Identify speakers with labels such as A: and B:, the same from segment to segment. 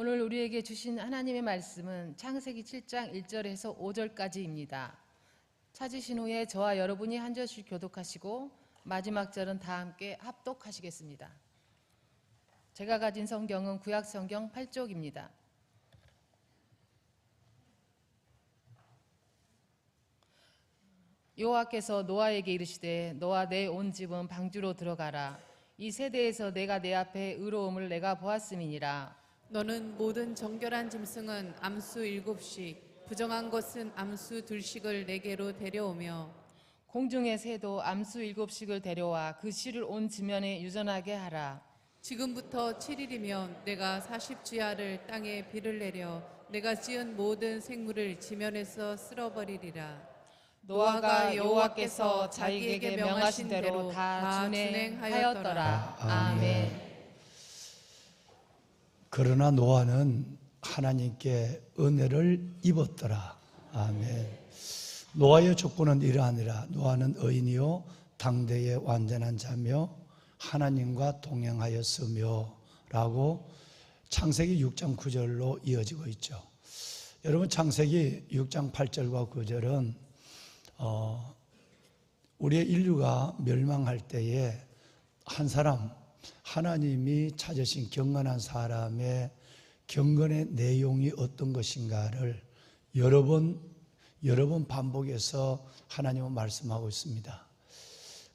A: 오늘 우리에게 주신 하나님의 말씀은 창세기 7장 1절에서 5절까지입니다. 찾으신 후에 저와 여러분이 한 절씩 교독하시고 마지막 절은 다 함께 합독하시겠습니다. 제가 가진 성경은 구약 성경 8쪽입니다. 여호와께서 노아에게 이르시되 너와 내 온 집은 방주로 들어가라. 이 세대에서 내가 내 앞에 의로움을 내가 보았음이니라.
B: 너는 모든 정결한 짐승은 암수 7씩, 부정한 것은 암수 2씩을 내게로 데려오며
A: 공중의 새도 암수 7씩을 데려와 그 씨를 온 지면에 유전하게 하라.
B: 지금부터 7일이면 내가 40주야를 땅에 비를 내려 내가 지은 모든 생물을 지면에서 쓸어버리리라.
A: 노아가 여호와께서 자기에게 명하신 대로 다 준행하였더라. 아멘.
C: 그러나 노아는 하나님께 은혜를 입었더라. 아멘. 노아의 조건은 이러하니라. 노아는 의인이요 당대의 완전한 자며 하나님과 동행하였으며 라고 창세기 6장 9절로 이어지고 있죠. 여러분, 창세기 6장 8절과 9절은 우리의 인류가 멸망할 때에 한 사람, 하나님이 찾으신 경건한 사람의 경건의 내용이 어떤 것인가를 여러 번 반복해서 하나님은 말씀하고 있습니다.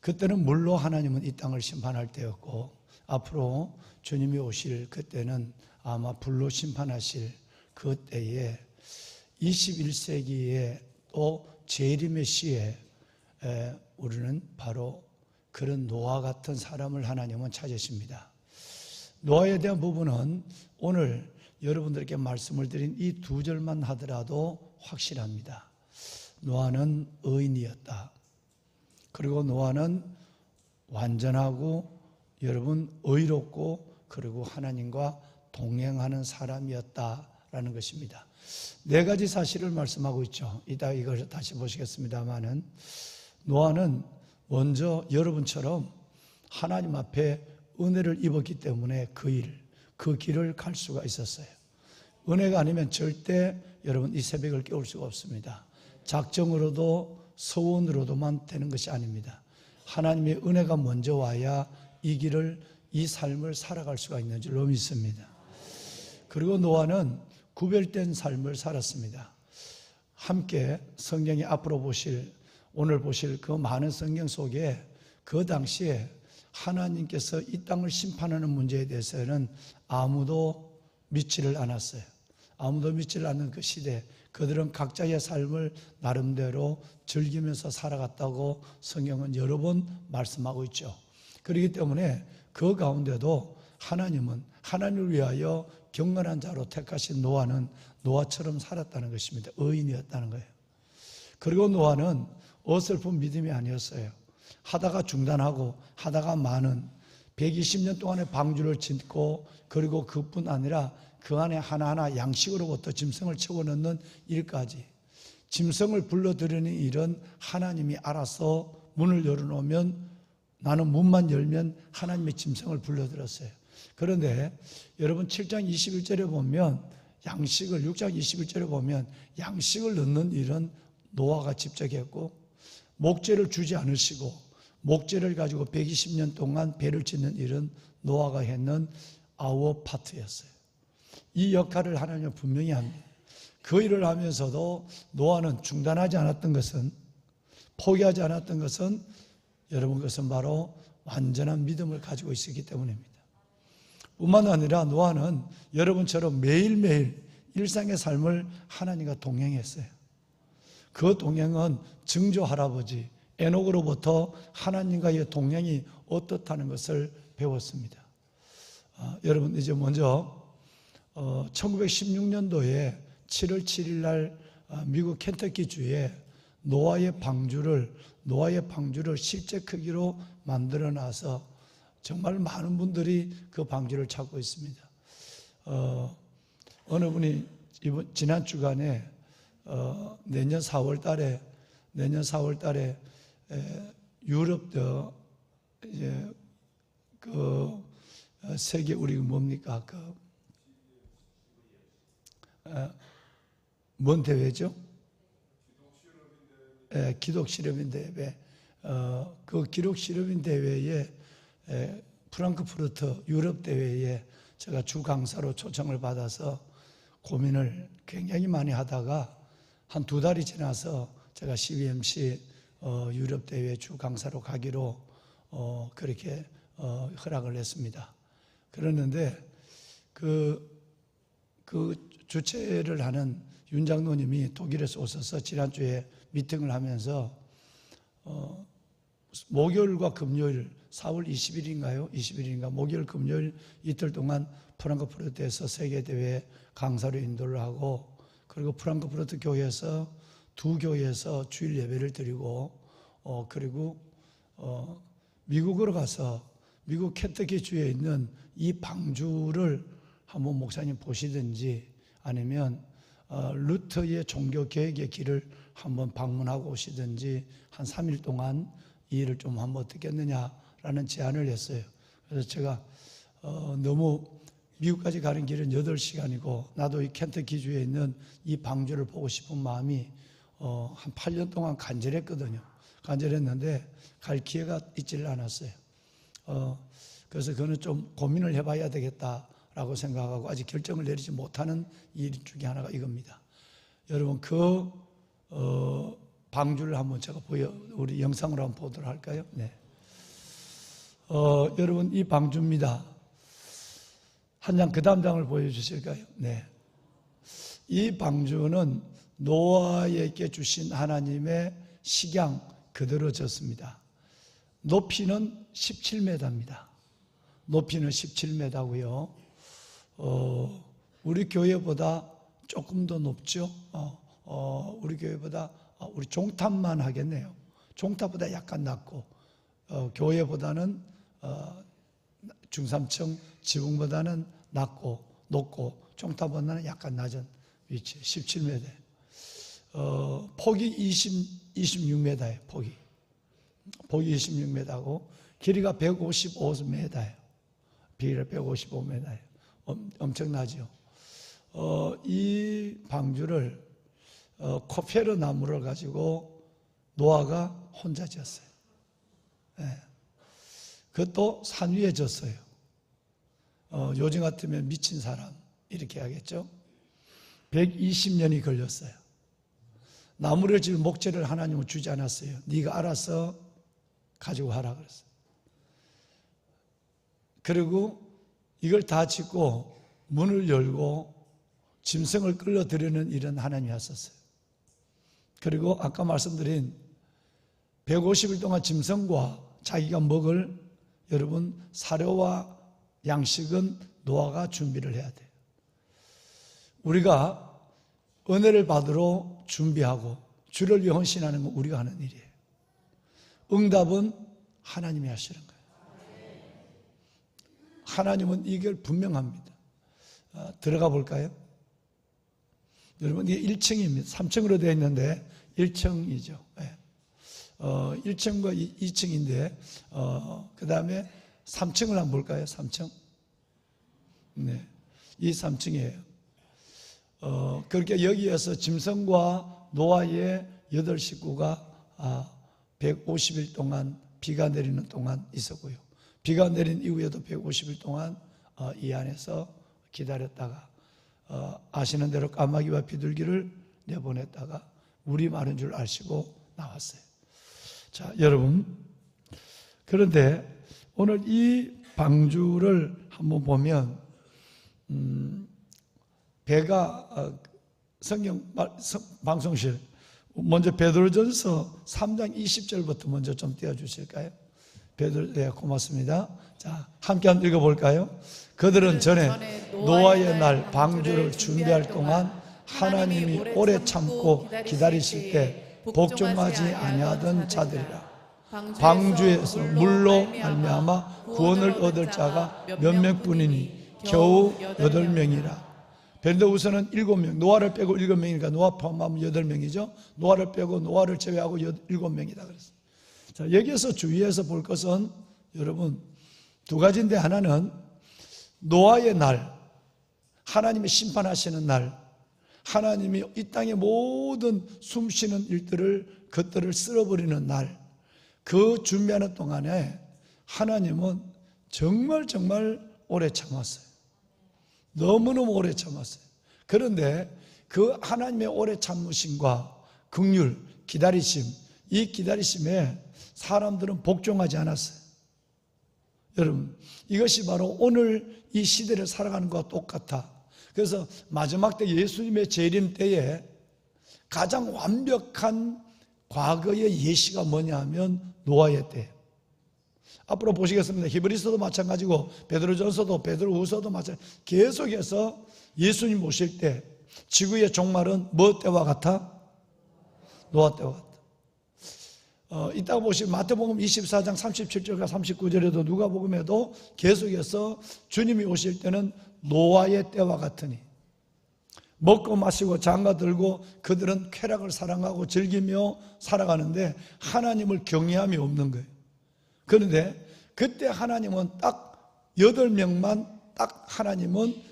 C: 그때는 물로 하나님은 이 땅을 심판할 때였고, 앞으로 주님이 오실 그때는 아마 불로 심판하실 그때에 21세기에 또 재림의 시에 우리는 바로 그런 노아 같은 사람을 하나님은 찾으십니다. 노아에 대한 부분은 오늘 여러분들께 말씀을 드린 이 2절만 하더라도 확실합니다. 노아는 의인이었다. 그리고 노아는 완전하고 여러분 의롭고 그리고 하나님과 동행하는 사람이었다라는 것입니다. 4가지 사실을 말씀하고 있죠. 이따 이걸 다시 보시겠습니다만은 노아는 먼저 여러분처럼 하나님 앞에 은혜를 입었기 때문에 그 길을 갈 수가 있었어요. 은혜가 아니면 절대 여러분 이 새벽을 깨울 수가 없습니다. 작정으로도 서원으로도만 되는 것이 아닙니다. 하나님의 은혜가 먼저 와야 이 삶을 살아갈 수가 있는 줄로 믿습니다. 그리고 노아는 구별된 삶을 살았습니다. 함께 성경이 앞으로 오늘 보실 그 많은 성경 속에 그 당시에 하나님께서 이 땅을 심판하는 문제에 대해서는 아무도 믿지를 않았어요. 아무도 믿지를 않는 그 시대, 그들은 각자의 삶을 나름대로 즐기면서 살아갔다고 성경은 여러 번 말씀하고 있죠. 그렇기 때문에 그 가운데도 하나님은 하나님을 위하여 경건한 자로 택하신 노아는 노아처럼 살았다는 것입니다. 의인이었다는 거예요. 그리고 노아는 어설픈 믿음이 아니었어요. 하다가 중단하고 하다가 많은 120년 동안의 방주를 짓고 그리고 그뿐 아니라 그 안에 하나하나 양식으로부터 짐승을 채워 넣는 일까지, 짐승을 불러들이는 일은 하나님이 알아서 문을 열어놓으면, 나는 문만 열면 하나님의 짐승을 불러들었어요. 그런데 여러분 7장 21절에 보면 6장 21절에 보면 양식을 넣는 일은 노아가 직접 했고, 목재를 주지 않으시고 목재를 가지고 120년 동안 배를 짓는 일은 노아가 했는 아워 파트였어요. 이 역할을 하나님은 분명히 합니다. 그 일을 하면서도 노아는 중단하지 않았던 것은, 포기하지 않았던 것은 여러분, 그것은 바로 완전한 믿음을 가지고 있었기 때문입니다. 뿐만 아니라 노아는 여러분처럼 매일매일 일상의 삶을 하나님과 동행했어요. 그 동행은 증조 할아버지 에녹으로부터 하나님과의 동행이 어떻다는 것을 배웠습니다. 여러분, 이제 먼저 1916년도에 7월 7일 날 미국 켄터키주에 노아의 방주를 실제 크기로 만들어 놔서 정말 많은 분들이 그 방주를 찾고 있습니다. 어느 분이 지난 주간에 내년 4월 달에 유럽도 이제 세계 우리 뭡니까? 뭔 대회죠? 기독 실업인 대회. 그 기독 실업인 대회에 프랑크푸르트 유럽 대회에 제가 주 강사로 초청을 받아서 고민을 굉장히 많이 하다가 한 2달이 지나서 제가 CBMC 유럽 대회 주 강사로 가기로 그렇게 허락을 했습니다. 그랬는데 그 주최를 하는 윤 장로님이 독일에서 오셔서 지난주에 미팅을 하면서 목요일과 금요일 4월 20일인가요? 20일인가 목요일 금요일 이틀 동안 프랑크푸르트에서 세계대회 강사로 인도를 하고 그리고 프랑크푸르트 교회에서 두 교회에서 주일 예배를 드리고 그리고 미국으로 가서 미국 켄터키 주에 있는 이 방주를 한번 목사님 보시든지 아니면 루터의 종교개혁의 길을 한번 방문하고 오시든지 한 3일 동안 이 일을 좀 하면 어떻겠느냐라는 제안을 했어요. 그래서 제가 너무 미국까지 가는 길은 8시간이고 나도 이 켄터키 주에 있는 이 방주를 보고 싶은 마음이 한 8년 동안 간절했거든요. 간절했는데 갈 기회가 있지를 않았어요. 그래서 그거는 좀 고민을 해봐야 되겠다라고 생각하고 아직 결정을 내리지 못하는 일 중에 하나가 이겁니다. 여러분 그 방주를 한번 제가 우리 영상으로 한번 보도록 할까요? 네. 여러분 이 방주입니다. 한 장 그 다음 장을 보여주실까요? 네. 이 방주는 노아에게 주신 하나님의 식양 그대로 졌습니다. 높이는 17m입니다. 높이는 17m고요. 우리 교회보다 조금 더 높죠. 우리 교회보다 우리 종탑만 하겠네요. 종탑보다 약간 낮고 교회보다는 중삼층 지붕보다는 높고 종탑보다는 약간 낮은 위치 17m. 폭이 26m예요. 폭이 26m고 길이가 155m예요. 길이가 155m예요. 엄청나죠. 이 방주를 코페르 나무를 가지고 노아가 혼자 지었어요. 네. 그것도 산 위에 졌어요. 요즘 같으면 미친 사람 이렇게 하겠죠. 120년이 걸렸어요. 나무를 지을 목재를 하나님은 주지 않았어요. 네가 알아서 가지고 하라 그랬어요. 그리고 이걸 다 짓고 문을 열고 짐승을 끌어들이는 일은 하나님이 하셨어요. 그리고 아까 말씀드린 150일 동안 짐승과 자기가 먹을 여러분 사료와 양식은 노아가 준비를 해야 돼요. 우리가 은혜를 받으러 준비하고 주를 위해 헌신하는 건 우리가 하는 일이에요. 응답은 하나님이 하시는 거예요. 하나님은 이걸 분명합니다. 들어가 볼까요? 여러분 이게 1층입니다. 3층으로 되어 있는데 1층이죠. 네. 1층과 2층인데 그 다음에 3층을 한번 볼까요? 3층. 네, 이 3층이에요. 그렇게 여기에서 짐승과 노아의 8 식구가 150일 동안 비가 내리는 동안 있었고요. 비가 내린 이후에도 150일 동안 이 안에서 기다렸다가 아시는 대로 까마귀와 비둘기를 내보냈다가 물이 마른 줄 아시고 나왔어요. 자, 여러분. 그런데 오늘 이 방주를 한번 보면 배가 성경 방송실 먼저 베드로전서 3장 20절부터 먼저 좀 띄워주실까요? 네, 고맙습니다. 자, 함께 한번 읽어볼까요? 그들은 전에 노아의 날 방주를 준비할 동안 하나님이 오래 참고 기다리실 때 복종하지 아니하던 자들이라. 방주에서 물로 말미암아 구원을 얻을 자가 몇 명뿐이니 겨우 8명이라. 그런데 우선은 7명, 노아를 빼고 7명이니까 노아 포함하면 8명이죠. 노아를 빼고 노아를 제외하고 7명이다 그랬어요. 자, 여기에서 주의해서 볼 것은 여러분 두 가지인데, 하나는 노아의 날, 하나님이 심판하시는 날, 하나님이 이 땅의 모든 숨쉬는 일들을 그들을 쓸어버리는 날, 그 준비하는 동안에 하나님은 정말 오래 참았어요. 너무너무 오래 참았어요. 그런데 그 하나님의 오래 참으심과 긍휼, 기다리심, 이 기다리심에 사람들은 복종하지 않았어요. 여러분, 이것이 바로 오늘 이 시대를 살아가는 것과 똑같아. 그래서 마지막 때 예수님의 재림 때에 가장 완벽한 과거의 예시가 뭐냐 하면 노아의 때. 앞으로 보시겠습니다. 히브리서도 마찬가지고 베드로전서도 베드로후서도 마찬가지고 계속해서 예수님 오실 때 지구의 종말은 뭐 때와 같아? 노아 때와 같아. 이따가 보시면 마태복음 24장 37절과 39절에도 누가복음에도 계속해서 주님이 오실 때는 노아의 때와 같으니 먹고 마시고 장가들고 그들은 쾌락을 사랑하고 즐기며 살아가는데 하나님을 경외함이 없는 거예요. 그런데 그때 하나님은 딱 8명만 딱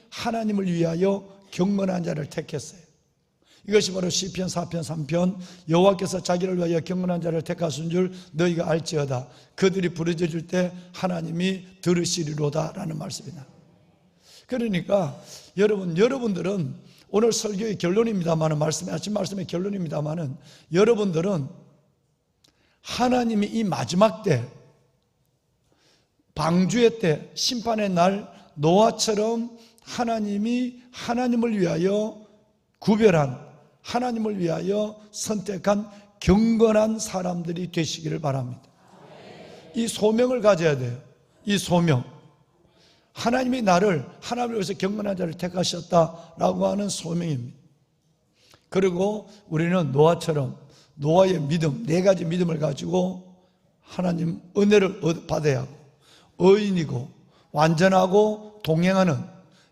C: 하나님을 위하여 경건한 자를 택했어요. 이것이 바로 시편 4편 3편 여호와께서 자기를 위하여 경건한 자를 택하신 줄 너희가 알지어다. 그들이 부르짖을 때 하나님이 들으시리로다 라는 말씀이다. 그러니까 여러분들은 오늘 설교의 결론입니다만은 아침 말씀의 결론입니다만은 여러분들은 하나님이 이 마지막 때 방주의 때 심판의 날 노아처럼 하나님이 하나님을 위하여 구별한 하나님을 위하여 선택한 경건한 사람들이 되시기를 바랍니다. 이 소명을 가져야 돼요. 이 소명. 하나님이 나를 하나님을 위해서 경건한 자를 택하셨다라고 하는 소명입니다. 그리고 우리는 노아처럼 노아의 믿음, 4가지 믿음을 가지고 하나님 은혜를 받아야 하고 의인이고 완전하고 동행하는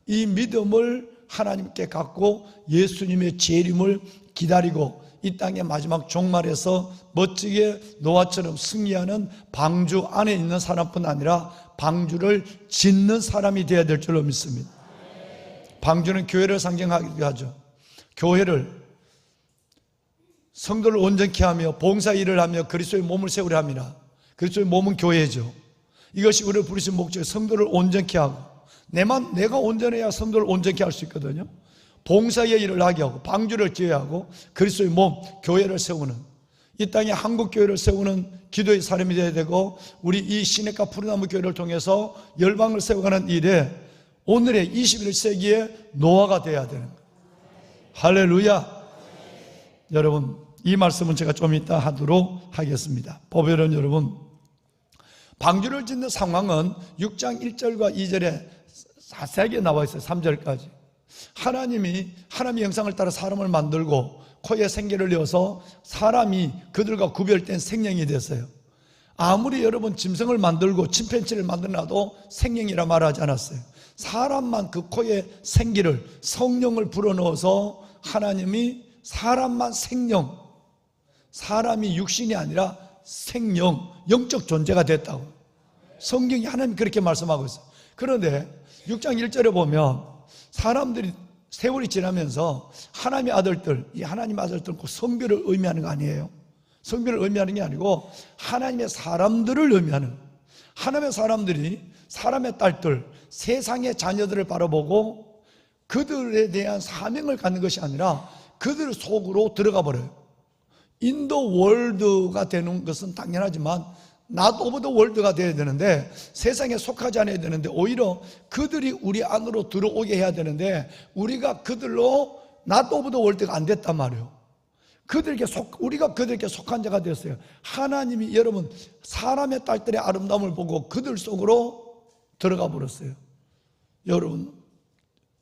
C: 이 믿음을 하나님께 갖고 예수님의 재림을 기다리고 이 땅의 마지막 종말에서 멋지게 노아처럼 승리하는 방주 안에 있는 사람뿐 아니라 방주를 짓는 사람이 되어야 될 줄로 믿습니다. 방주는 교회를 상징하기도 하죠. 교회를 성도를 온전케 하며 봉사 일을 하며 그리스도의 몸을 세우려 합니다. 그리스도의 몸은 교회죠. 이것이 우리를 부르신 목적이 성도를 온전케 하고 내가 온전해야 성도를 온전케 할 수 있거든요. 봉사의 일을 하게 하고 방주를 지어야 하고 그리스도의 몸, 교회를 세우는 이 땅에 한국교회를 세우는 기도의 사람이 되어야 되고 우리 이 시냇가 푸르나무 교회를 통해서 열방을 세워가는 일에 오늘의 21세기의 노아가 되어야 되는 거예요. 할렐루야. 여러분 이 말씀은 제가 좀 이따 하도록 하겠습니다. 보배론 여러분, 방주를 짓는 상황은 6장 1절과 2절에 자세하게 나와 있어요. 3절까지. 하나님의 형상을 따라 사람을 만들고 코에 생기를 내어서 사람이 그들과 구별된 생명이 됐어요. 아무리 여러분 짐승을 만들고 침팬지를 만들어놔도 생명이라 말하지 않았어요. 사람만 그 코에 생기를, 성령을 불어넣어서 하나님이 사람만 생명, 사람이 육신이 아니라 생명, 영적 존재가 됐다고 성경이 하나님 그렇게 말씀하고 있어요. 그런데 6장 1절에 보면 사람들이 세월이 지나면서 하나님의 아들들, 이 하나님의 아들들은 꼭 성별을 의미하는 거 아니에요. 성별을 의미하는 게 아니고 하나님의 사람들을 의미하는, 하나님의 사람들이 사람의 딸들, 세상의 자녀들을 바라보고 그들에 대한 사명을 갖는 것이 아니라 그들 속으로 들어가 버려요. 인도 월드가 되는 것은 당연하지만 not of the world가 되어야 되는데 세상에 속하지 않아야 되는데 오히려 그들이 우리 안으로 들어오게 해야 되는데 우리가 그들로 not of the world가 안 됐단 말이에요. 우리가 그들에게 속한 자가 되었어요. 하나님이 여러분 사람의 딸들의 아름다움을 보고 그들 속으로 들어가 버렸어요. 여러분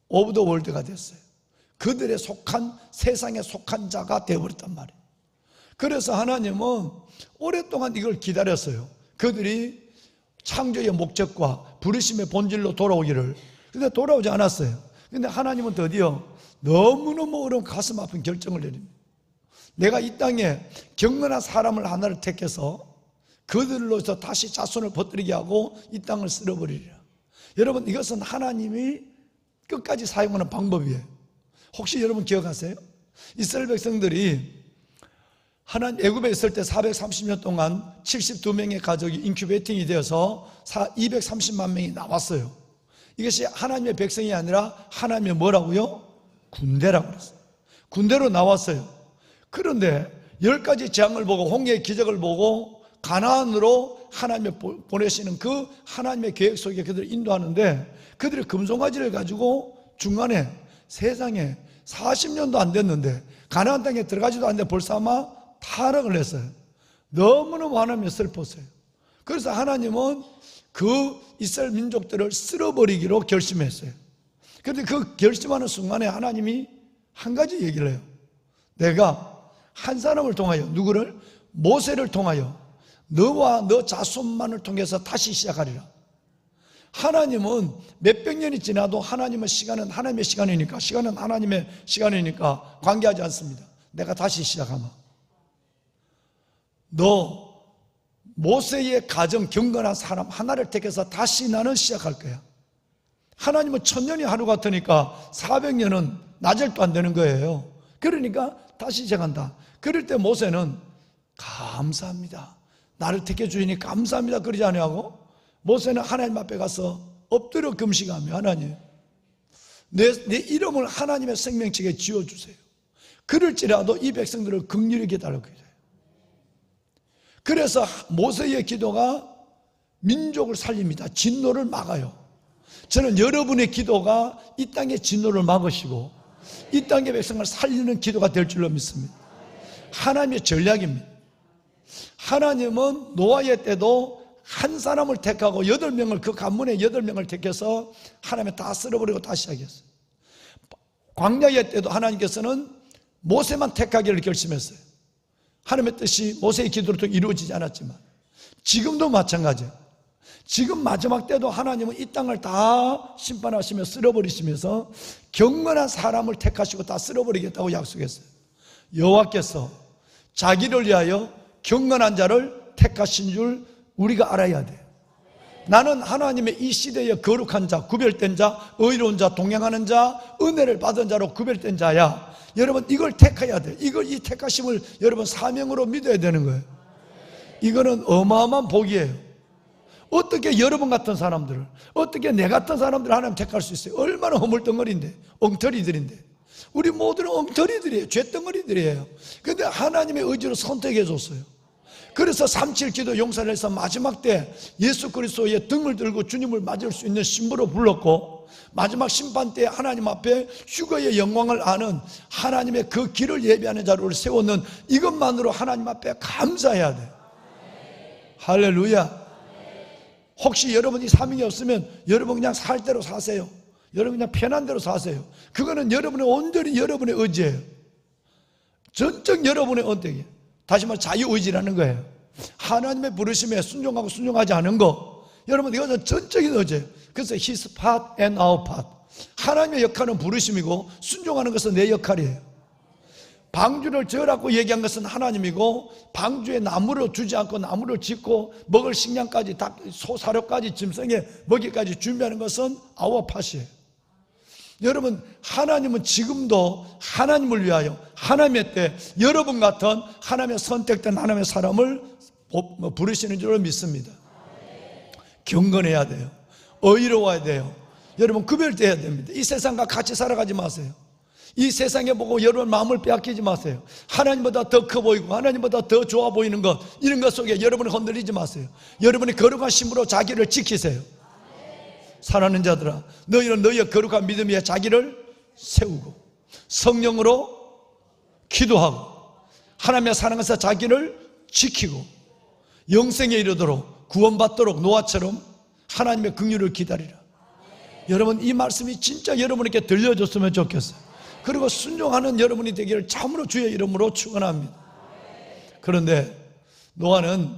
C: of the world가 됐어요. 그들의 속한, 세상에 속한 자가 되어버렸단 말이에요. 그래서 하나님은 오랫동안 이걸 기다렸어요. 그들이 창조의 목적과 부르심의 본질로 돌아오기를. 근데 돌아오지 않았어요. 근데 하나님은 드디어 너무너무 어려운 가슴 아픈 결정을 내립니다. 내가 이 땅에 경건한 사람을 하나를 택해서 그들로서 다시 자손을 퍼뜨리게 하고 이 땅을 쓸어버리리라. 여러분 이것은 하나님이 끝까지 사용하는 방법이에요. 혹시 여러분 기억하세요? 이스라엘 백성들이 하나님 애굽에 있을 때 430년 동안 72명의 가족이 인큐베이팅이 되어서 230만 명이 나왔어요. 이것이 하나님의 백성이 아니라 하나님의 뭐라고요? 군대라고 그랬어요. 군대로 나왔어요. 그런데 10가지 재앙을 보고 홍해의 기적을 보고 가나안으로 하나님의 보내시는 그 하나님의 계획 속에 그들을 인도하는데, 그들이 금송아지를 가지고 중간에 세상에 40년도 안 됐는데 가나안 땅에 들어가지도 않는데 벌써 아마 타락을 했어요. 너무너무 하나님이 슬펐어요. 그래서 하나님은 그 이스라엘 민족들을 쓸어버리기로 결심했어요. 그런데 그 결심하는 순간에 하나님이 한 가지 얘기를 해요. 내가 한 사람을 통하여, 누구를? 모세를 통하여 너와 너 자손만을 통해서 다시 시작하리라. 하나님은 몇백 년이 지나도 하나님의 시간은 하나님의 시간이니까, 시간은 하나님의 시간이니까 관계하지 않습니다. 내가 다시 시작하마. 너 모세의 가정 경건한 사람 하나를 택해서 다시 나는 시작할 거야. 하나님은 1000년이 하루 같으니까 400년은 나절도 안 되는 거예요. 그러니까 다시 시작한다. 그럴 때 모세는 감사합니다, 나를 택해 주시니 감사합니다 그러지 아니하고, 모세는 하나님 앞에 가서 엎드려 금식하며, 하나님 내 이름을 하나님의 생명책에 지어주세요. 그럴지라도 이 백성들을 긍휼히 기다리고 있어요. 그래서 모세의 기도가 민족을 살립니다. 진노를 막아요. 저는 여러분의 기도가 이 땅의 진노를 막으시고 이 땅의 백성을 살리는 기도가 될 줄로 믿습니다. 하나님의 전략입니다. 하나님은 노아의 때도 한 사람을 택하고 8명을, 그 가문에 8명을 택해서 하나님이 다 쓸어버리고 다시 시작했어요. 광야의 때도 하나님께서는 모세만 택하기를 결심했어요. 하나님의 뜻이 모세의 기도로 통해 이루어지지 않았지만 지금도 마찬가지예요. 지금 마지막 때도 하나님은 이 땅을 다 심판하시며 쓸어버리시면서 경건한 사람을 택하시고 다 쓸어버리겠다고 약속했어요. 여호와께서 자기를 위하여 경건한 자를 택하신 줄 우리가 알아야 돼요. 나는 하나님의 이 시대의 거룩한 자, 구별된 자, 의로운 자, 동행하는 자, 은혜를 받은 자로 구별된 자야. 여러분 이걸 택해야 돼요. 이 택하심을 여러분 사명으로 믿어야 되는 거예요. 이거는 어마어마한 복이에요. 어떻게 여러분 같은 사람들을, 어떻게 내 같은 사람들을 하나님 택할 수 있어요? 얼마나 허물덩어리인데, 엉터리들인데. 우리 모두는 엉터리들이에요. 죄덩어리들이에요. 그런데 하나님의 의지로 선택해 줬어요. 그래서 3.7기도 용사를 해서 마지막 때 예수 그리스도의 등을 들고 주님을 맞을 수 있는 신부로 불렀고, 마지막 심판 때 하나님 앞에 휴거의 영광을 아는 하나님의 그 길을 예비하는 자를 세우는 이것만으로 하나님 앞에 감사해야 돼요. 할렐루야. 혹시 여러분이 사명이 없으면 여러분 그냥 살 대로 사세요. 여러분 그냥 편한 대로 사세요. 그거는 여러분의 온전히 여러분의 의지예요. 전적 여러분의 선택이에요. 다시 말해 자유의지라는 거예요. 하나님의 부르심에 순종하고 순종하지 않은 거, 여러분 이것은 전적인 의지예요. 그래서 His part and our part. 하나님의 역할은 부르심이고 순종하는 것은 내 역할이에요. 방주를 지으라고 얘기한 것은 하나님이고, 방주에 나무를 주지 않고 나무를 짓고 먹을 식량까지 다, 소사료까지 짐승의 먹이까지 준비하는 것은 our part이에요. 여러분 하나님은 지금도 하나님을 위하여 하나님의 때 여러분 같은 하나님의 선택된 하나님의 사람을 부르시는 줄 믿습니다. 경건해야 돼요. 의로워야 돼요. 여러분 구별돼야 됩니다. 이 세상과 같이 살아가지 마세요. 이 세상에 보고 여러분 마음을 빼앗기지 마세요. 하나님보다 더 커 보이고 하나님보다 더 좋아 보이는 것, 이런 것 속에 여러분을 흔들리지 마세요. 여러분이 거룩한 심으로 자기를 지키세요. 사랑하는 자들아, 너희는 너희의 거룩한 믿음 위에 자기를 세우고 성령으로 기도하고 하나님의 사랑에서 자기를 지키고 영생에 이르도록 구원받도록 노아처럼 하나님의 긍휼을 기다리라. 여러분 이 말씀이 진짜 여러분에게 들려줬으면 좋겠어요. 그리고 순종하는 여러분이 되기를 참으로 주의 이름으로 축원합니다. 그런데 노아는,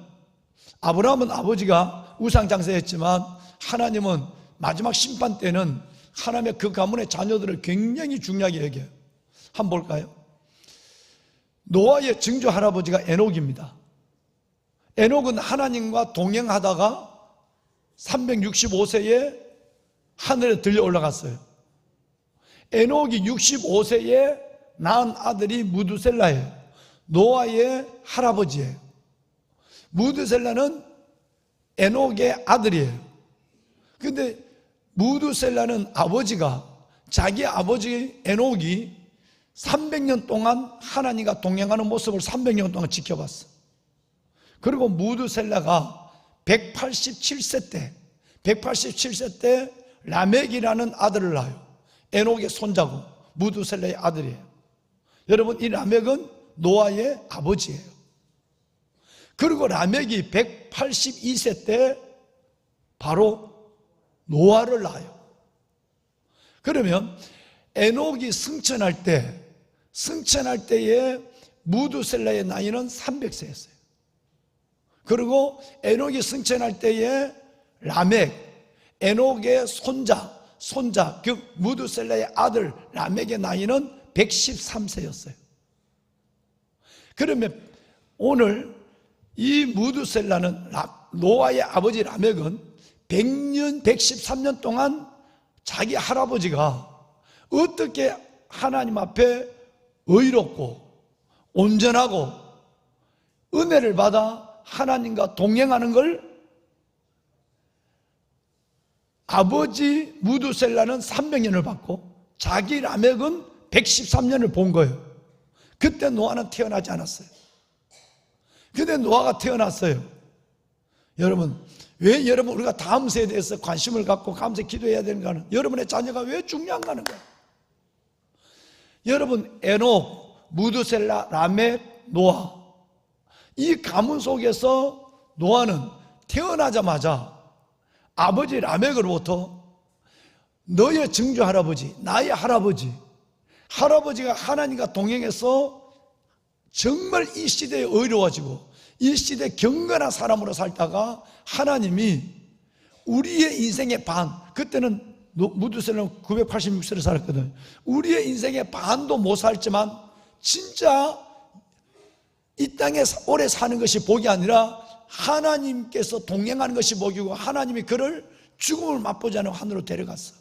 C: 아브라함은 아버지가 우상장사했지만 하나님은 마지막 심판 때는 하나님의 그 가문의 자녀들을 굉장히 중요하게 여겨요. 한번 볼까요? 노아의 증조 할아버지가 에녹입니다. 에녹은 하나님과 동행하다가 365세에 하늘에 들려 올라갔어요. 에녹이 65세에 낳은 아들이 무두셀라예요. 노아의 할아버지예요. 무두셀라는 에녹의 아들이에요. 근데 무두셀라는 아버지가, 자기 아버지 에녹이 300년 동안 하나님과 동행하는 모습을 300년 동안 지켜봤어. 그리고 무두셀라가 187세 때 라멕이라는 아들을 낳아요. 에녹의 손자고 무두셀라의 아들이에요. 여러분, 이 라멕은 노아의 아버지예요. 그리고 라멕이 182세 때 바로 노아를 낳아요. 그러면 에녹이 승천할 때에 무두셀라의 나이는 300세였어요. 그리고 에녹이 승천할 때에 라멕, 에녹의 손자, 즉 무두셀라의 아들 라멕의 나이는 113세였어요. 그러면 오늘 이 무두셀라는 노아의 아버지 라멕은 113년 동안 자기 할아버지가 어떻게 하나님 앞에 의롭고 온전하고 은혜를 받아 하나님과 동행하는 걸 아버지 무두셀라는 300년을 받고 자기 라멕은 113년을 본 거예요. 그때 노아는 태어나지 않았어요. 근데 노아가 태어났어요. 여러분, 왜 우리가 다음 세대에서 관심을 갖고 감사히 기도해야 되는가는, 여러분의 자녀가 왜 중요한가는 거예요. 여러분, 에녹, 무두셀라, 라멕, 노아, 이 가문 속에서 노아는 태어나자마자 아버지 라멕으로부터 너의 증조 할아버지, 나의 할아버지가 하나님과 동행해서 정말 이 시대에 의로워지고 이 시대에 경건한 사람으로 살다가 하나님이 우리의 인생의 반, 그때는 무두셀라는 986세를 살았거든요. 우리의 인생의 반도 못 살지만 진짜 이 땅에 오래 사는 것이 복이 아니라 하나님께서 동행하는 것이 복이고, 하나님이 그를 죽음을 맛보지 않은 하늘로 데려갔어.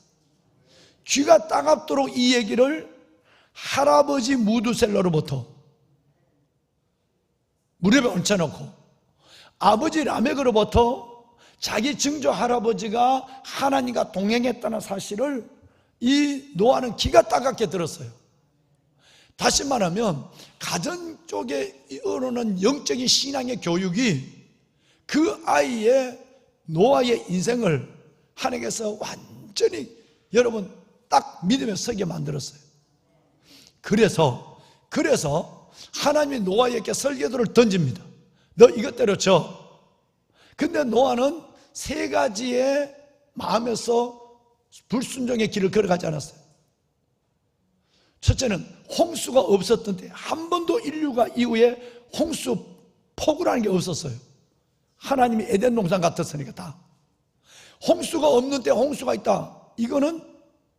C: 귀가 따갑도록 이 얘기를 할아버지 무두셀라로부터 무릎에 얹혀놓고 아버지 라멕으로부터 자기 증조 할아버지가 하나님과 동행했다는 사실을 이 노아는 귀가 따갑게 들었어요. 다시 말하면 가정 쪽에 이르는 영적인 신앙의 교육이 그 아이의 노아의 인생을 하나님께서 완전히 여러분 딱 믿음에 서게 만들었어요. 그래서 하나님이 노아에게 설교도를 던집니다. 너 이것대로 져. 근데 노아는 세 가지의 마음에서 불순종의 길을 걸어가지 않았어요. 첫째는 홍수가 없었던 때, 한 번도 인류가 이후에 홍수 폭우라는 게 없었어요. 하나님이 에덴 동산 같았으니까 다. 홍수가 없는 때 홍수가 있다, 이거는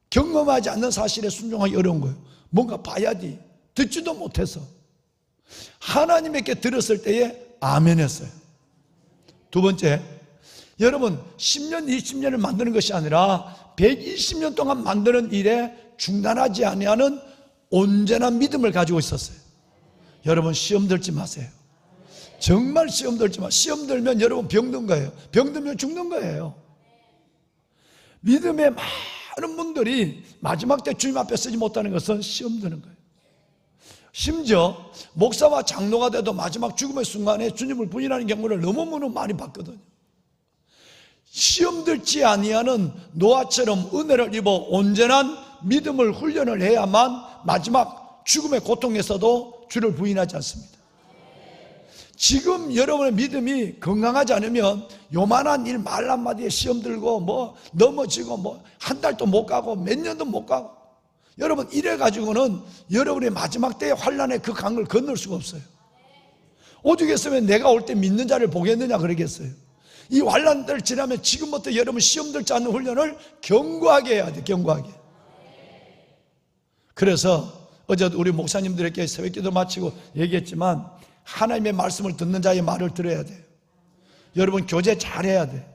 C: 경험하지 않는 사실에 순종하기 어려운 거예요. 뭔가 봐야지. 듣지도 못해서 하나님에게 들었을 때에 아멘 했어요. 두 번째, 여러분 10년 20년을 만드는 것이 아니라 120년 동안 만드는 일에 중단하지 아니하는 온전한 믿음을 가지고 있었어요. 여러분 시험 들지 마세요. 정말 시험 들지 마세요. 시험 들면 여러분 병든 거예요. 병들면 죽는 거예요. 믿음의 많은 분들이 마지막 때 주님 앞에 서지 못하는 것은 시험 드는 거예요. 심지어 목사와 장로가 돼도 마지막 죽음의 순간에 주님을 부인하는 경우를 너무너무 많이 봤거든요. 시험 들지 아니하는 노아처럼 은혜를 입어 온전한 믿음을 훈련을 해야만 마지막 죽음의 고통에서도 주를 부인하지 않습니다. 지금 여러분의 믿음이 건강하지 않으면 요만한 일 말 한마디에 시험 들고 뭐 넘어지고 뭐 한 달도 못 가고 몇 년도 못 가고, 여러분 이래 가지고는 여러분의 마지막 때의 환난의 그 강을 건널 수가 없어요. 오죽했으면 내가 올 때 믿는 자를 보겠느냐 그러겠어요. 이 환난들 지나면 지금부터 여러분 시험 들지 않는 훈련을 견고하게 해야 돼. 견고하게. 그래서 어제 우리 목사님들에게 새벽기도 마치고 얘기했지만, 하나님의 말씀을 듣는 자의 말을 들어야 돼요. 여러분 교제 잘해야 돼.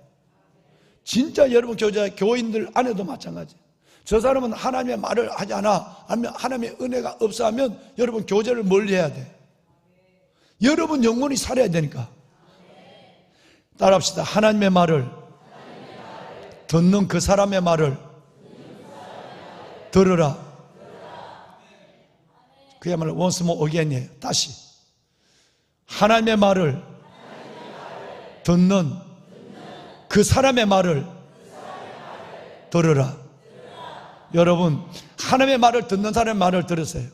C: 진짜 여러분 교인들 안에도 마찬가지. 저 사람은 하나님의 말을 하지 않아, 아니면 하나님의 은혜가 없어 하면 여러분 교제를 멀리 해야 돼. 여러분 영혼이 살아야 되니까. 따라합시다. 하나님의 말을 듣는 그 사람의 말을 들으라. 그야말로 once more again이에요. 다시. 하나님의 말을 듣는 그 사람의 말을 들으라. 여러분, 하나님의 말을 듣는 사람의 말을 들으세요.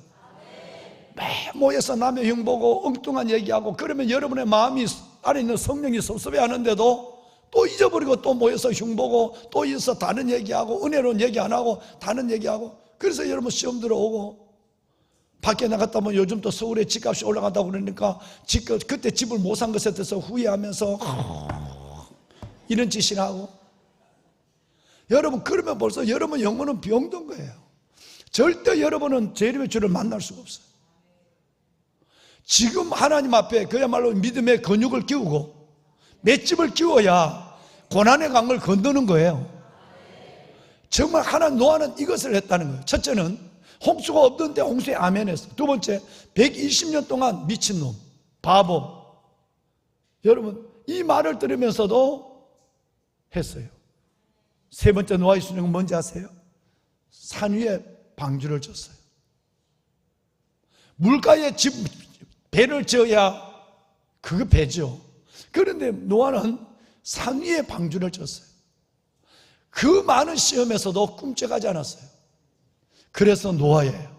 C: 매 모여서 남의 흉 보고 엉뚱한 얘기하고 그러면 여러분의 마음이 안에 있는 성령이 섭섭해 하는데도 또 잊어버리고 또 모여서 흉 보고 또 있어 다른 얘기하고 은혜로운 얘기 안 하고 다른 얘기하고 그래서 여러분 시험 들어오고 밖에 나갔다 보면 요즘 또 서울에 집값이 올라간다고 그러니까 그때 집을 못 산 것에 대해서 후회하면서 이런 짓을 하고 여러분 그러면 벌써 여러분 영혼은 병든 거예요. 절대 여러분은 재림의 주를 만날 수가 없어요. 지금 하나님 앞에 그야말로 믿음의 근육을 키우고 맷집을 키워야 고난의 강을 건너는 거예요. 정말 하나님 노아는 이것을 했다는 거예요. 첫째는 홍수가 없던데 홍수에 아멘했어. 두 번째 120년 동안 미친놈 바보. 여러분 이 말을 들으면서도 했어요. 세 번째 노아의 순종은 뭔지 아세요? 산 위에 방주를 졌어요. 물가에 배를 지어야 그거 배죠. 그런데 노아는 산 위에 방주를 졌어요. 그 많은 시험에서도 꿈쩍하지 않았어요. 그래서 노아예요.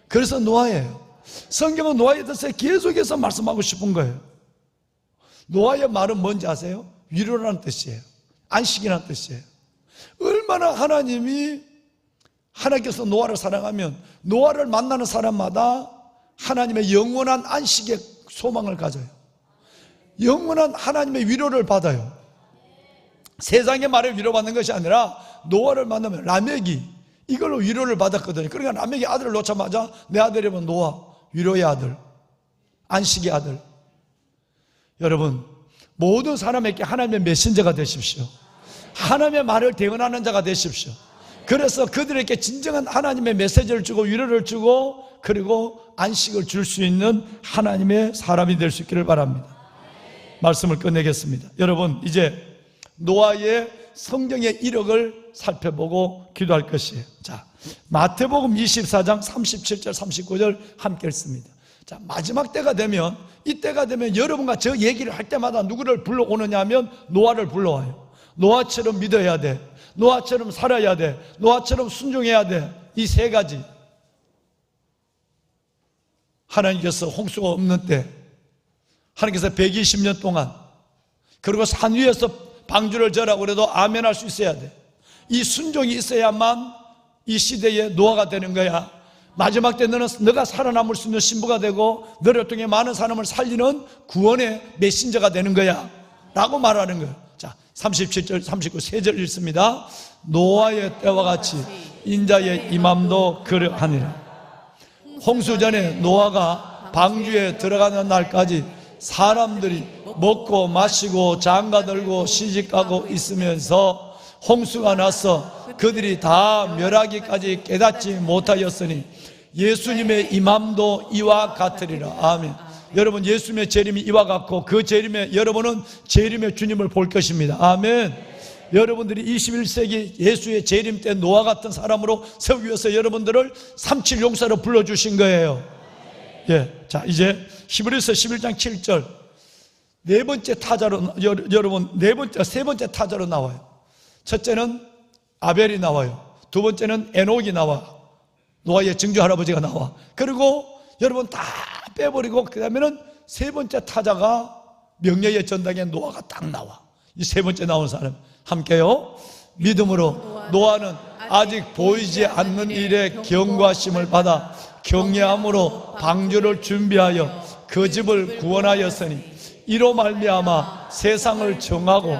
C: 그래서 노아예요. 성경은 노아에 대해서 계속해서 말씀하고 싶은 거예요. 노아의 말은 뭔지 아세요? 위로라는 뜻이에요. 안식이라는 뜻이에요. 얼마나 하나님께서 노아를 사랑하면 노아를 만나는 사람마다 하나님의 영원한 안식의 소망을 가져요. 영원한 하나님의 위로를 받아요. 세상의 말을 위로받는 것이 아니라 노아를 만나면 라멕이 이걸로 위로를 받았거든요. 그러니까 라멕이 아들을 놓자마자 내 아들이면 노아, 위로의 아들, 안식의 아들. 여러분 모든 사람에게 하나님의 메신저가 되십시오. 하나님의 말을 대언하는 자가 되십시오. 그래서 그들에게 진정한 하나님의 메시지를 주고 위로를 주고 그리고 안식을 줄 수 있는 하나님의 사람이 될 수 있기를 바랍니다. 말씀을 끝내겠습니다. 여러분 이제 노아의 성경의 이력을 살펴보고 기도할 것이에요. 자, 마태복음 24장 37절 39절 함께 읽습니다. 자, 마지막 때가 되면 이때가 되면 여러분과 저 얘기를 할 때마다 누구를 불러오느냐 하면 노아를 불러와요. 노아처럼 믿어야 돼. 노아처럼 살아야 돼. 노아처럼 순종해야 돼. 이 세 가지. 하나님께서 홍수가 없는 때 하나님께서 120년 동안 그리고 산 위에서 방주를 져라고 그래도 아멘할 수 있어야 돼. 이 순종이 있어야만 이 시대의 노아가 되는 거야. 마지막 때 너가 살아남을 수 있는 신부가 되고 너를 통해 많은 사람을 살리는 구원의 메신저가 되는 거야 라고 말하는 거예요. 자, 37절 39 3절 읽습니다. 노아의 때와 같이 인자의 임함도 그러하니라. 홍수 전에 노아가 방주에 들어가는 날까지 사람들이 먹고 마시고 장가들고 시집가고 있으면서 홍수가 나서 그들이 다 멸하기까지 깨닫지 못하였으니 예수님의 임함도 이와 같으리라. 아멘. 여러분 예수님의 재림이 이와 같고 그 재림에 여러분은 재림의 주님을 볼 것입니다. 아멘. 여러분들이 21세기 예수의 재림 때 노아 같은 사람으로 세우기 위해서 여러분들을 37 용사로 불러주신 거예요. 예, 자 이제 히브리서 11장 7절 네 번째 타자로 여러분 세 번째 타자로 나와요. 첫째는 아벨이 나와요. 두 번째는 에녹이 나와. 노아의 증조 할아버지가 나와. 그리고 여러분 다 빼버리고 그 다음에는 세 번째 타자가 명예의 전당에 노아가 딱 나와. 이 세 번째 나온 사람 함께요. 믿음으로 노아는 아직 보이지 않는 일에 경고하심을 받아 경외함으로 방주를 준비하여 그 집을 구원하였으니 이로 말미암아 세상을 정하고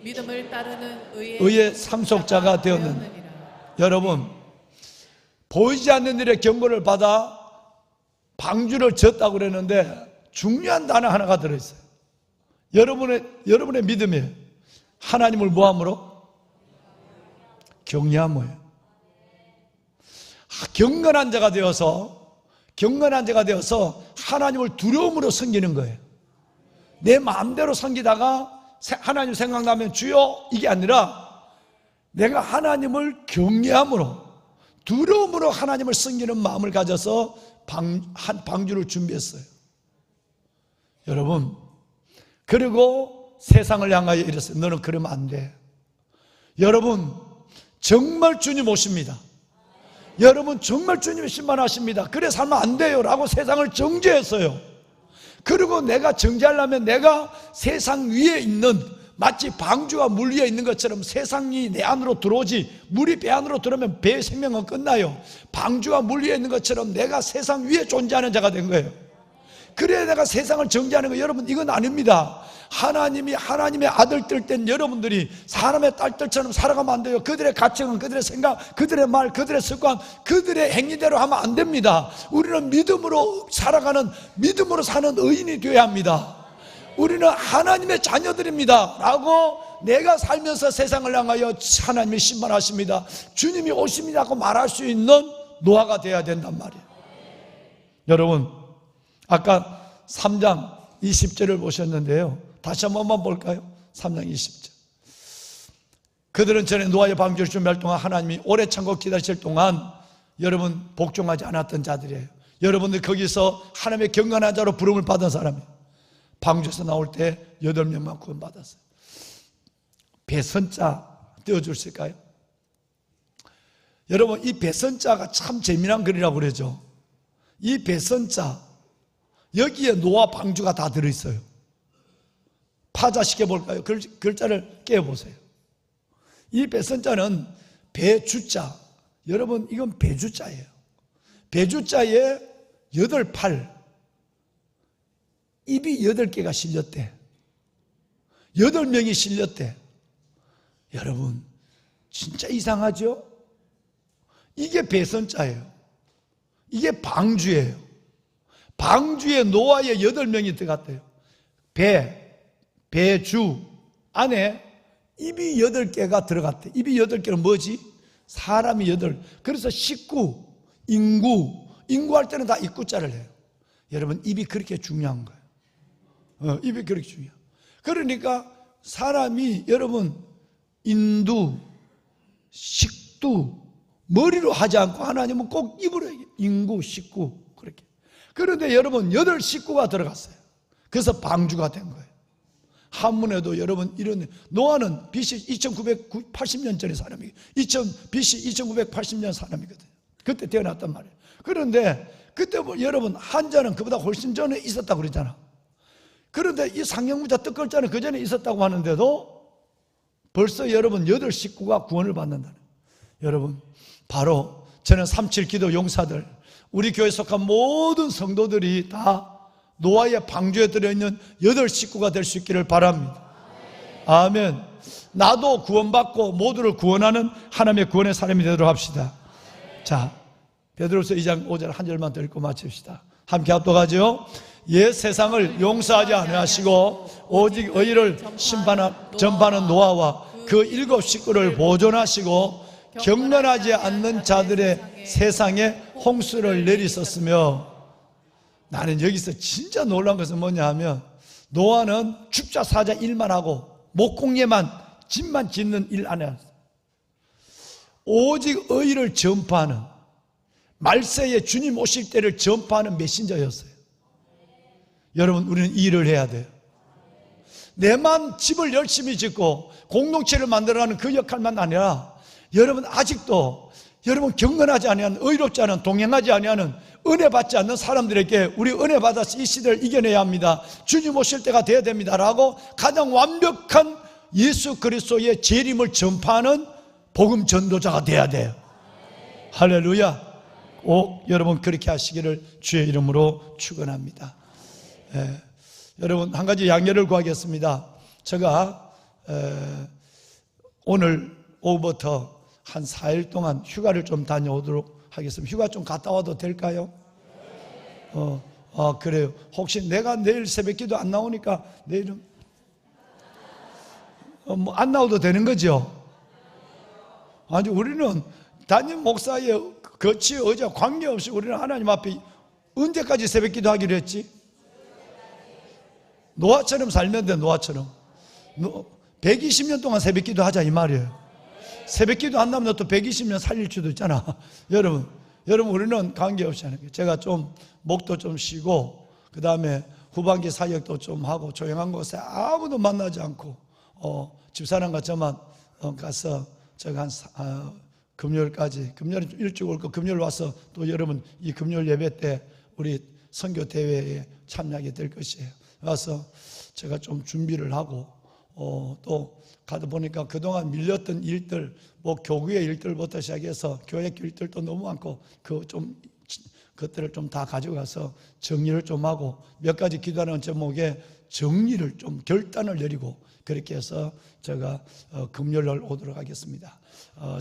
B: 믿음을 따르는
C: 의의 상속자가 되었느니라. 여러분 보이지 않는 일에 경고를 받아 방주를 졌다고 그랬는데 중요한 단어 하나가 들어있어요. 여러분의 믿음이에요. 하나님을 뭐함으로? 경외함으로. 경건한 자가 되어서 하나님을 두려움으로 섬기는 거예요. 내 마음대로 섬기다가 하나님 생각나면 주여 이게 아니라 내가 하나님을 경외함으로 두려움으로 하나님을 섬기는 마음을 가져서 한 방주를 준비했어요. 여러분, 그리고 세상을 향하여 이랬어요. 너는 그러면 안 돼. 여러분, 정말 주님 오십니다. 여러분, 정말 주님이 심판하십니다. 그래 살면 안 돼요 라고 세상을 정죄했어요. 그리고 내가 정죄하려면 내가 세상 위에 있는, 마치 방주가 물 위에 있는 것처럼 세상이 내 안으로 들어오지, 물이 배 안으로 들어오면 배의 생명은 끝나요. 방주가 물 위에 있는 것처럼 내가 세상 위에 존재하는 자가 된 거예요. 그래야 내가 세상을 정죄하는 거예요. 여러분, 이건 아닙니다. 하나님이 하나님의 아들들 땐 여러분들이 사람의 딸들처럼 살아가면 안 돼요. 그들의 가치관, 그들의 생각, 그들의 말, 그들의 습관, 그들의 행위대로 하면 안 됩니다. 우리는 믿음으로 살아가는, 믿음으로 사는 의인이 되어야 합니다. 우리는 하나님의 자녀들입니다 라고 내가 살면서 세상을 향하여 하나님이 심판하십니다, 주님이 오십니다고 말할 수 있는 노아가 되어야 된단 말이에요. 여러분, 아까 3장 20절을 보셨는데요, 다시 한 번만 볼까요? 3장 20절. 그들은 전에 노아의 방주를 준비할 동안 하나님이 오래 참고 기다리실 동안 여러분 복종하지 않았던 자들이에요. 여러분들 거기서 하나님의 경건한 자로 부름을 받은 사람이에요. 방주에서 나올 때 8명만 구원받았어요. 배선자 떼어줄 수 있을까요? 여러분, 이 배선자가 참 재미난 글이라고 그러죠. 이 배선자, 여기에 노아 방주가 다 들어있어요. 파자시켜 볼까요? 글자를 깨워보세요. 이 배선자는 배주자, 여러분 이건 배주자예요. 배주자에 8팔, 입이 8개가 실렸대. 8명이 실렸대. 여러분, 진짜 이상하죠? 이게 배선자예요. 이게 방주예요. 방주에 노아의 8명이 들어갔대요. 배주 안에 입이 8개가 들어갔대. 입이 8개는 뭐지? 사람이 8. 그래서 식구, 인구할 때는 다 입구자를 해요. 여러분, 입이 그렇게 중요한 거예요. 입이 그렇게 중요해요. 그러니까 사람이, 여러분, 인두, 식두, 머리로 하지 않고 하나님은 꼭 입으로 해요. 인구, 식구, 그렇게. 그런데 여러분, 8 식구가 들어갔어요. 그래서 방주가 된 거예요. 한문에도 여러분 이런, 노아는 BC 2980년 전의 사람이에요. BC 2980년 사람이거든요. 그때 태어났단 말이에요. 그런데 그때 뭐 여러분, 한자는 그보다 훨씬 전에 있었다고 그러잖아. 그런데 이 상형문자 뜻글자는 그 전에 있었다고 하는데도 벌써 여러분 8 식구가 구원을 받는다는. 여러분, 바로 저는 37 기도 용사들, 우리 교회에 속한 모든 성도들이 다 노아의 방주에 들어있는 8 식구가 될 수 있기를 바랍니다. 아멘. 나도 구원받고 모두를 구원하는 하나님의 구원의 사람이 되도록 합시다. 자, 베드로서 2장 5절 한 절만 더 읽고 마칩시다. 함께 합독하죠. 옛 세상을 용서하지 않으시고 오직 의를 전파하는 노아와 그 7 식구를 보존하시고 경건하지 않는 자들의 세상에 홍수를 내리셨으며. 나는 여기서 진짜 놀라운 것은 뭐냐 하면, 노아는 죽자 사자 일만 하고 목공예만, 집만 짓는 일 안 했어요. 오직 의를 전파하는, 말세에 주님 오실 때를 전파하는 메신저였어요. 여러분, 우리는 이 일을 해야 돼요. 내만 집을 열심히 짓고 공동체를 만들어가는 그 역할만 아니라, 여러분 아직도 여러분 경건하지 아니하는, 의롭지 않은, 동행하지 아니하는, 은혜 받지 않는 사람들에게 우리 은혜 받아서 이 시대를 이겨내야 합니다. 주님 오실 때가 돼야 됩니다 라고 가장 완벽한 예수 그리스도의 재림을 전파하는 복음 전도자가 돼야 돼요. 할렐루야. 꼭 여러분 그렇게 하시기를 주의 이름으로 축원합니다. 여러분, 한 가지 양해를 구하겠습니다. 제가 오늘 오후부터 한 4일 동안 휴가를 좀 다녀오도록 하겠습니다. 휴가 좀 갔다 와도 될까요? 그래요. 혹시 내가 내일 새벽기도 안 나오니까 내일은 뭐 안 나와도 되는 거죠? 아니, 우리는 담임 목사의 거치, 의자 관계없이 우리는 하나님 앞에 언제까지 새벽 기도하기로 했지? 노아처럼 살면 돼. 노아처럼 120년 동안 새벽 기도하자 이 말이에요. 새벽 기도 한다면 너 또 120년 살릴 수도 있잖아. 여러분 우리는 관계없이 하는 거예요. 제가 좀 목도 좀 쉬고 그 다음에 후반기 사역도 좀 하고 조용한 곳에 아무도 만나지 않고 집사람과 저만 가서 제가 한 금요일까지, 금요일 일찍 올 거 금요일 와서 또 여러분 이 금요일 예배 때 우리 선교 대회에 참여하게 될 것이에요. 와서 제가 좀 준비를 하고 또 가다 보니까 그동안 밀렸던 일들, 뭐 교구의 일들부터 시작해서 교회 일들도 너무 많고 그것들을 좀 다 가져가서 정리를 좀 하고 몇 가지 기도하는 제목에 정리를 좀 결단을 내리고 그렇게 해서 제가 금요일 날 오도록 하겠습니다.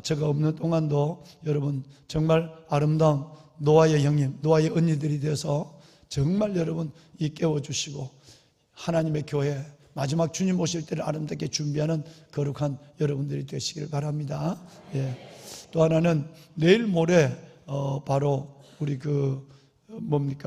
C: 제가 없는 동안도 여러분 정말 아름다운 노아의 형님, 노아의 언니들이 돼서 정말 여러분 이 깨워주시고 하나님의 교회 마지막 주님 오실 때를 아름답게 준비하는 거룩한 여러분들이 되시길 바랍니다. 예. 또 하나는 내일 모레 바로 우리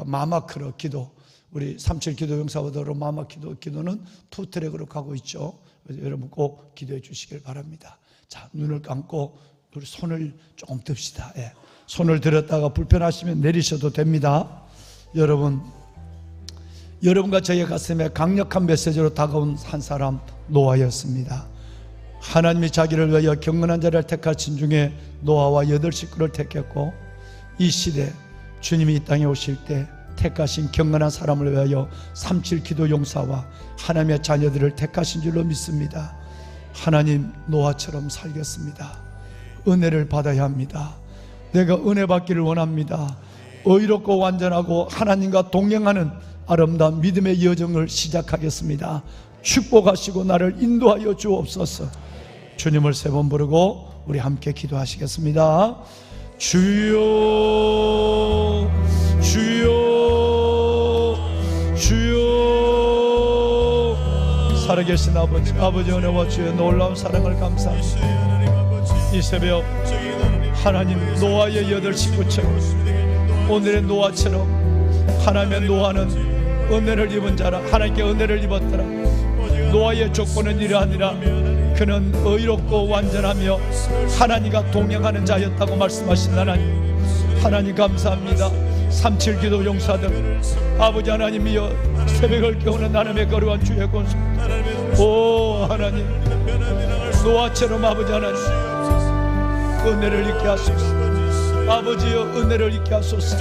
C: 마마크로 기도, 우리 37 기도 용사보다로 마마 기도는 투트랙으로 가고 있죠. 그래서 여러분 꼭 기도해 주시길 바랍니다. 자, 눈을 감고 우리 손을 조금 듭시다. 예. 손을 들었다가 불편하시면 내리셔도 됩니다. 여러분과 저의 가슴에 강력한 메시지로 다가온 한 사람 노아였습니다. 하나님이 자기를 위하여 경건한 자를 택하신 중에 노아와 8 식구를 택했고 이 시대 주님이 이 땅에 오실 때 택하신 경건한 사람을 위하여 37 기도 용사와 하나님의 자녀들을 택하신 줄로 믿습니다. 하나님 노아처럼 살겠습니다. 은혜를 받아야 합니다. 내가 은혜 받기를 원합니다. 의롭고 완전하고 하나님과 동행하는 아름다운 믿음의 여정을 시작하겠습니다. 축복하시고 나를 인도하여 주옵소서. 주님을 3번 부르고 우리 함께 기도하시겠습니다. 주여 주여 주여. 살아계신 아버지 은혜와 주의 놀라운 사랑을 감사합니다. 이 새벽 하나님 노아의 8 식구처럼 오늘의 노아처럼 하나님의 노아는 은혜를 입은 자라, 하나님께 은혜를 입었더라. 노아의 조건은 이러하니라. 그는 의롭고 완전하며 하나님과 동행하는 자였다고 말씀하신 하나님 감사합니다. 37 기도 용사들 아버지 하나님이여 새벽을 깨우는 하나님의 거룩한 주의 권수, 오 하나님 노아처럼 아버지 하나님 은혜를 입게 하소서. 아버지여 은혜를 입게 하소서.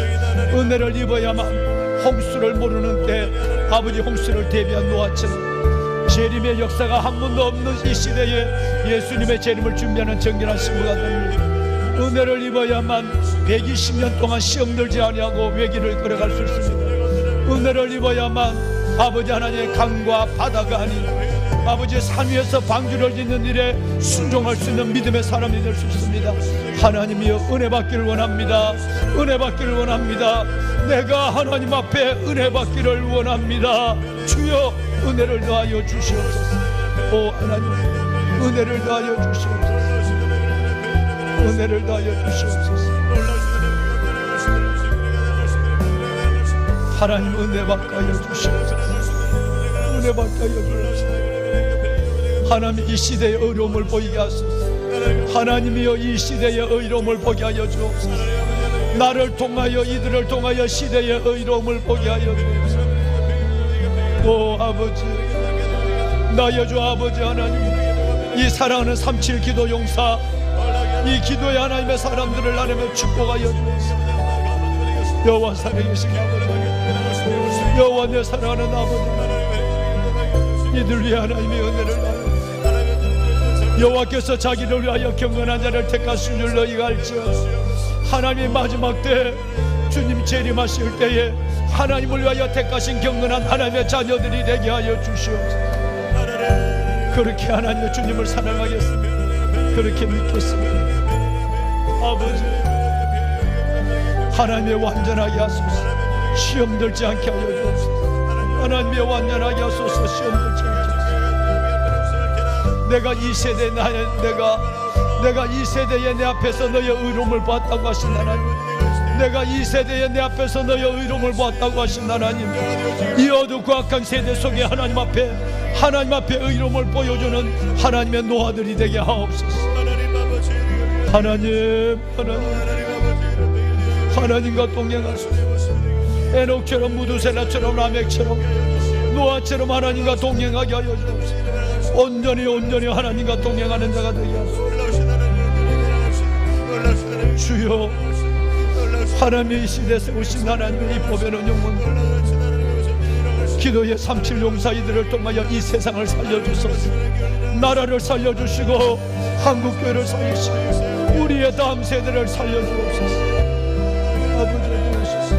C: 은혜를 입어야만 홍수를 모르는 때 아버지 홍수를 대비한 노아처럼 재림의 역사가 한 번도 없는 이 시대에 예수님의 재림을 준비하는 정결한 신부가 됩니다. 은혜를 입어야만 120년 동안 시험 들지 아니하고 외길을 걸어갈 수 있습니다. 은혜를 입어야만 아버지 하나님의 강과 바다가 아닌 아버지의 산 위에서 방주를 짓는 일에 순종할 수 있는 믿음의 사람이 될 수 있습니다. 하나님이여 은혜 받기를 원합니다. 은혜 받기를 원합니다. 내가 하나님 앞에 은혜 받기를 원합니다. 주여 은혜를 더하여 주시옵소서. 오 하나님 은혜를 더하여 주시옵소서. 은혜를 더하여 주시옵소서. 하나님 은혜 받게 하여 주시옵소서. 은혜 받게 하여 주시옵소서. 하나님 이 시대의 어려움을 보이게 하소서. 하나님이여 이 시대의 의로움을 보게 하여 주옵소서. 나를 통하여 이들을 통하여 시대의 의로움을 보게 하여 주옵소서. 오 아버지 나여 주 아버지 하나님 이 사랑하는 37 기도 용사 이 기도의 하나님의 사람들을 하나님의 축복하여 주옵소서. 여호와 살아계신 아버지 여호와 내 사랑하는 아버지 이들 위해 하나님의 은혜를 나누 여호와께서 자기를 위하여 경건한 자를 택하신 줄 너희가 알지어다. 하나님의 마지막 때 주님 재림하실 때에 하나님을 위하여 택하신 경건한 하나님의 자녀들이 되게 하여 주시옵소서. 그렇게 하나님의 주님을 사랑하겠습니다. 그렇게 믿겠습니다. 아버지 하나님의 완전하게 하소서. 시험 들지 않게 하여 주옵소서. 하나님의 완전하게 하소서. 시험 들지 않게 하소서. 내가 이 세대에 내가 내가 이 세대에 내 앞에서 너의 의로움을 보았다고 하신 하나님, 내가 이 세대에 내 앞에서 너의 의로움을 보았다고 하신 하나님, 이 어둡고 악한 세대 속에 하나님 앞에 의로움을 보여주는 하나님의 노아들이 되게 하옵소서. 하나님과 동행하소서. 에녹처럼, 무두셀라처럼, 라멕처럼, 노아처럼 하나님과 동행하게 하여 주옵소서. 온전히 하나님과 동행하는 자가 되게 하소서. 주여, 하나님의 이 시대에 세우신 하나님의 이 보배로운 영혼들, 기도의 37 용사이들을 통하여 이 세상을 살려주소서. 나라를 살려주시고 한국교회를 살리시고 우리의 다음 세대를 살려주옵소서. 아버지 도우소서.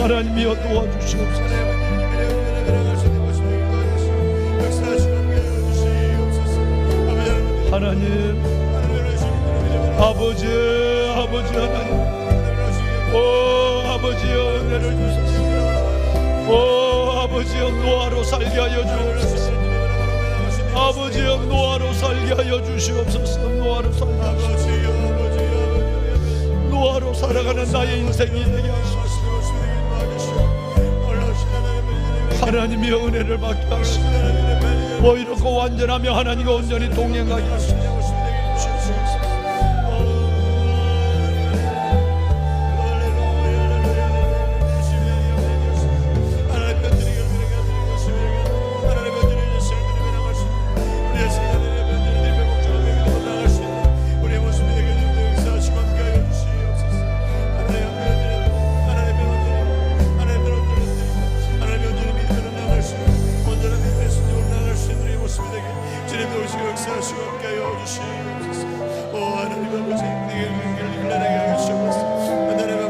C: 하나님이여 도와주시옵소서. 하나님, 아버지 하나님, 오 아버지여 은혜를 주소서. 오 아버지여 노아로 살게 하여 주옵소서. 아버지여 노아로 살게 하여 주시옵소서. 노아로 살아가는 나의 인생이 되게 하소서. 하나님의 은혜를 받게 하시고 보이롭고 완전하며 하나님과 온전히 동행하게 하소서.
D: 오 하나님 아버지, 내게 은혜를 흘러내게 하시옵소서. 하나님